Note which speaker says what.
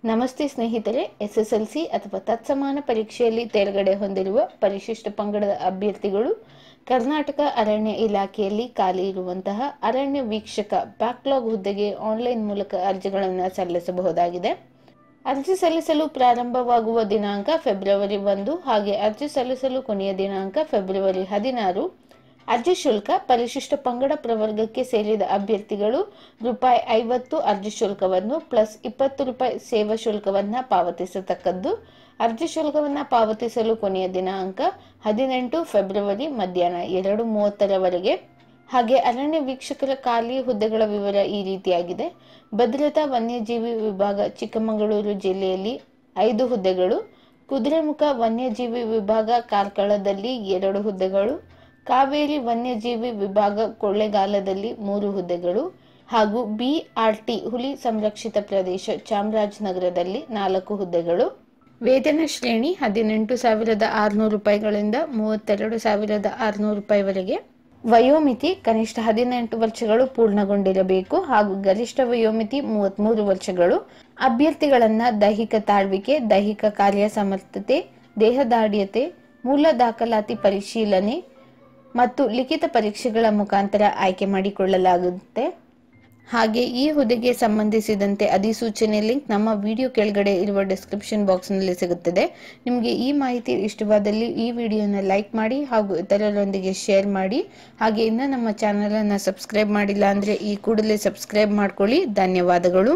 Speaker 1: ನಮಸ್ತೆ ಸ್ನೇಹಿತರೆ, ಎಸ್ಎಸ್ಎಲ್ಸಿ ಅಥವಾ ತತ್ಸಮಾನ ಪರೀಕ್ಷೆಯಲ್ಲಿ ತೇರ್ಗಡೆ ಹೊಂದಿರುವ ಪರಿಶಿಷ್ಟ ಪಂಗಡದ ಅಭ್ಯರ್ಥಿಗಳು ಕರ್ನಾಟಕ ಅರಣ್ಯ ಇಲಾಖೆಯಲ್ಲಿ ಖಾಲಿ ಇರುವಂತಹ ಅರಣ್ಯ ವೀಕ್ಷಕ ಬ್ಯಾಕ್ಲಾಗ್ ಹುದ್ದೆಗೆ ಆನ್ಲೈನ್ ಮೂಲಕ ಅರ್ಜಿಗಳನ್ನು ಸಲ್ಲಿಸಬಹುದಾಗಿದೆ. ಅರ್ಜಿ ಸಲ್ಲಿಸಲು ಪ್ರಾರಂಭವಾಗುವ ದಿನಾಂಕ ಫೆಬ್ರವರಿ 1 ಹಾಗೆ ಅರ್ಜಿ ಸಲ್ಲಿಸಲು ಕೊನೆಯ ದಿನಾಂಕ ಫೆಬ್ರವರಿ 16. ಅರ್ಜಿ ಶುಲ್ಕ: ಪರಿಶಿಷ್ಟ ಪಂಗಡ ಪ್ರವರ್ಗಕ್ಕೆ ಸೇರಿದ ಅಭ್ಯರ್ಥಿಗಳು ₹50 ಅರ್ಜಿ ಶುಲ್ಕವನ್ನು ಪ್ಲಸ್ ₹20 ಸೇವಾ ಶುಲ್ಕವನ್ನು ಪಾವತಿಸತಕ್ಕದ್ದು. ಅರ್ಜಿ ಶುಲ್ಕವನ್ನು ಪಾವತಿಸಲು ಕೊನೆಯ ದಿನಾಂಕ 18 ಫೆಬ್ರವರಿ ಮಧ್ಯಾಹ್ನ 2:30 ಹಾಗೆ ಅರಣ್ಯ ವೀಕ್ಷಕರ ಖಾಲಿ ಹುದ್ದೆಗಳ ವಿವರ ಈ ರೀತಿಯಾಗಿದೆ. ಭದ್ರತಾ ವನ್ಯಜೀವಿ ವಿಭಾಗ ಚಿಕ್ಕಮಗಳೂರು ಜಿಲ್ಲೆಯಲ್ಲಿ 5 ಹುದ್ದೆಗಳು, ಕುದುರೆಮುಖ ವನ್ಯಜೀವಿ ವಿಭಾಗ ಕಾರ್ಕಳದಲ್ಲಿ 2 ಹುದ್ದೆಗಳು, ಕಾವೇರಿ ವನ್ಯಜೀವಿ ವಿಭಾಗ ಕೊಳ್ಳೇಗಾಲದಲ್ಲಿ 3 ಹುದ್ದೆಗಳು ಹಾಗೂ BRT ಹುಲಿ ಸಂರಕ್ಷಿತ ಪ್ರದೇಶ ಚಾಮರಾಜನಗರದಲ್ಲಿ 4 ಹುದ್ದೆಗಳು. ವೇತನ ಶ್ರೇಣಿ ₹18,600ಗಳಿಂದ ₹32,600ವರೆಗೆ. ವಯೋಮಿತಿ ಕನಿಷ್ಠ 18 ವರ್ಷಗಳು ಪೂರ್ಣಗೊಂಡಿರಬೇಕು ಹಾಗೂ ಗರಿಷ್ಠ ವಯೋಮಿತಿ 33 ವರ್ಷಗಳು. ಅಭ್ಯರ್ಥಿಗಳನ್ನ ದೈಹಿಕ ತಾಳ್ವಿಕೆ, ದೈಹಿಕ ಕಾರ್ಯಸಮರ್ಥತೆ, ದೇಹದಾಢ್ಯತೆ, ಮೂಲ ದಾಖಲಾತಿ ಪರಿಶೀಲನೆ ಮತ್ತು ಲಿಖಿತ ಪರೀಕ್ಷೆಗಳ ಮುಖಾಂತರ ಆಯ್ಕೆ ಮಾಡಿಕೊಳ್ಳಲಾಗುತ್ತೆ. ಹಾಗೆ ಈ ಹುದ್ದೆಗೆ ಸಂಬಂಧಿಸಿದಂತೆ ಅಧಿಸೂಚನೆ ಲಿಂಕ್ ನಮ್ಮ ವಿಡಿಯೋ ಕೆಳಗಡೆ ಇರುವ ಡಿಸ್ಕ್ರಿಪ್ಷನ್ ಬಾಕ್ಸ್ನಲ್ಲಿ ಸಿಗುತ್ತದೆ. ನಿಮಗೆ ಈ ಮಾಹಿತಿ ಇಷ್ಟವಾದಲ್ಲಿ ಈ ವಿಡಿಯೋನ ಲೈಕ್ ಮಾಡಿ ಹಾಗೂ ಇತರರೊಂದಿಗೆ ಶೇರ್ ಮಾಡಿ. ಹಾಗೆ ಇನ್ನೂ ನಮ್ಮ ಚಾನಲನ್ನು ಸಬ್ಸ್ಕ್ರೈಬ್ ಮಾಡಿಲ್ಲ ಅಂದರೆ ಈ ಕೂಡಲೇ ಸಬ್ಸ್ಕ್ರೈಬ್ ಮಾಡ್ಕೊಳ್ಳಿ. ಧನ್ಯವಾದಗಳು.